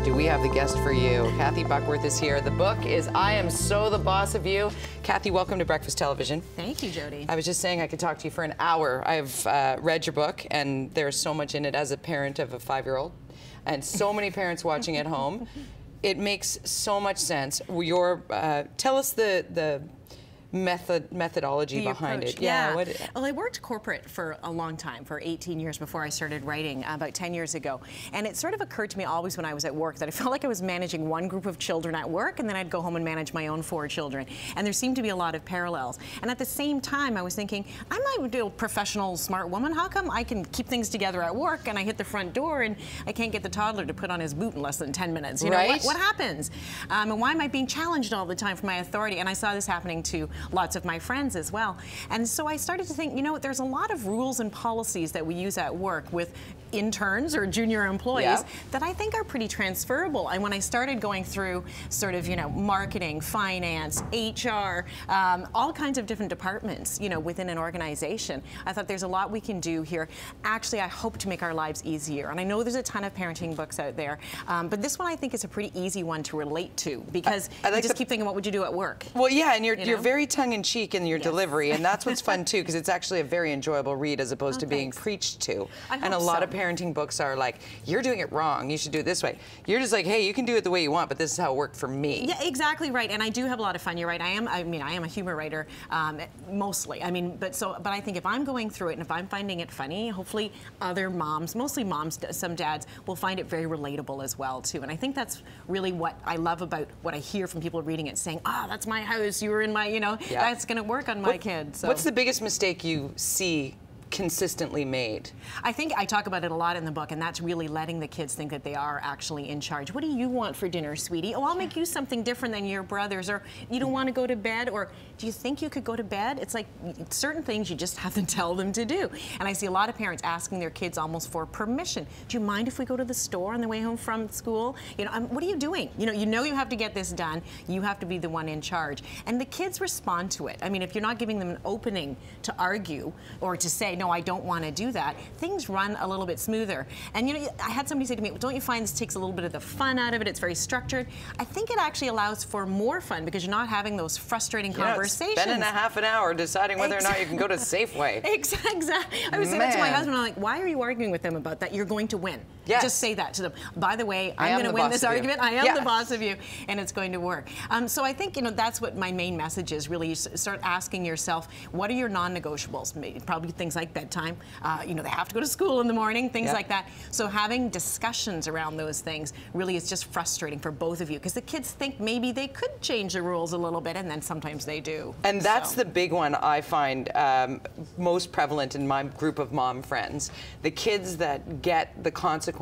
do we have the guest for you. Kathy Buckworth is here. The book is I Am So the Boss of You. Kathy, welcome to Breakfast Television. Thank you, Jody. I was just saying I could talk to you for an hour. I've read your book, and there's so much in it as a parent of a 5-year-old, and so many parents watching at home. It makes so much sense. Tell us the methodology behind approach. it. Yeah. Well, I worked corporate for a long time, for 18 years before I started writing, about 10 years ago. And it sort of occurred to me always when I was at work that I felt like I was managing one group of children at work, and then I'd go home and manage my own 4 children. And there seemed to be a lot of parallels. And at the same time, I was thinking, I'm not a professional, smart woman. How come I can keep things together at work and I hit the front door and I can't get the toddler to put on his boot in less than 10 minutes? You know, right? What happens? And why am I being challenged all the time for my authority? And I saw this happening to lots of my friends as well. And so I started to think, you know, there's a lot of rules and policies that we use at work with interns or junior employees that I think are pretty transferable. And when I started going through sort of, you know, marketing, finance, HR, all kinds of different departments, you know, within an organization, I thought there's a lot we can do here. Actually, I hope to make our lives easier. And I know there's a ton of parenting books out there, but this one I think is a pretty easy one to relate to, because I like you just keep thinking, what would you do at work? Well, yeah, and you're very tongue-in-cheek in your delivery, and that's what's fun too, because it's actually a very enjoyable read as opposed to being preached to. And a lot of parenting books are like, you're doing it wrong, you should do it this way. You're just like, hey, you can do it the way you want, but this is how it worked for me. Yeah, exactly right. And I do have a lot of fun. You're right. I am a humor writer, mostly. I mean, but I think if I'm going through it and if I'm finding it funny, hopefully other moms, mostly moms, some dads, will find it very relatable as well too. And I think that's really what I love about what I hear from people reading it, saying, "Ah, that's my house. You were in my, you know, that's going to work on my kids." So. What's the biggest mistake you see consistently made? I think I talk about it a lot in the book, and that's really letting the kids think that they are actually in charge. What do you want for dinner, sweetie? Oh, I'll make you something different than your brothers. Or you don't want to go to bed? Or do you think you could go to bed? It's like certain things you just have to tell them to do. And I see a lot of parents asking their kids almost for permission. Do you mind if we go to the store on the way home from school? You know, what are you doing? You know you have to get this done. You have to be the one in charge. And the kids respond to it. I mean, if you're not giving them an opening to argue or to say, no, I don't want to do that, things run a little bit smoother. And you know, I had somebody say to me, don't you find this takes a little bit of the fun out of it? It's very structured. I think it actually allows for more fun because you're not having those frustrating conversations. Spending a half an hour deciding whether or not you can go to Safeway. Exactly. I was saying that to my husband, I'm like, why are you arguing with them about that? You're going to win. Yes. Just say that to them. By the way, I'm going to win this argument. I am the boss of you, and it's going to work. So I think, you know, that's what my main message is, really. You start asking yourself, what are your non-negotiables? Probably things like bedtime. You know, they have to go to school in the morning, things like that. So having discussions around those things really is just frustrating for both of you, because the kids think maybe they could change the rules a little bit, and then sometimes they do. And that's the big one I find most prevalent in my group of mom friends. The kids that get the consequence.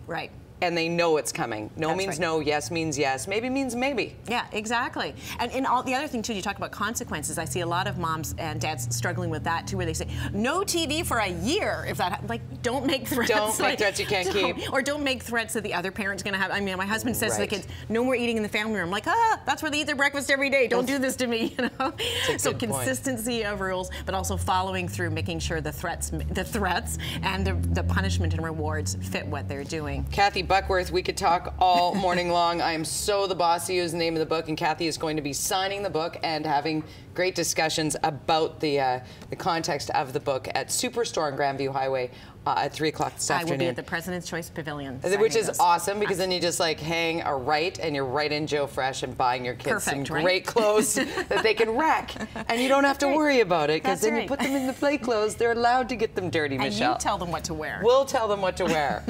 Right. And they know it's coming. No means no, yes means yes, maybe means maybe. Yeah, exactly. And all the other thing too, you talk about consequences. I see a lot of moms and dads struggling with that too, where they say, no TV for a year. If that, like, don't make threats. Don't make threats you can't keep. Or don't make threats that the other parent's gonna have. I mean, my husband says to the kids, no more eating in the family room. I'm like, that's where they eat their breakfast every day. Don't do this to me, you know? So consistency of rules, but also following through, making sure the threats and the punishment and rewards fit what they're doing. Kathy Buckworth, we could talk all morning long. I Am So the Boss of You is the name of the book, and Kathy is going to be signing the book and having great discussions about the context of the book at Superstore on Grandview Highway at 3 o'clock this afternoon. I will be at the President's Choice Pavilion. Which is awesome, because then you just like hang a right and you're right in Joe Fresh and buying your kids some great clothes that they can wreck. And you don't have to worry about it, because then you put them in the play clothes. They're allowed to get them dirty, Michelle. And you tell them what to wear. We'll tell them what to wear.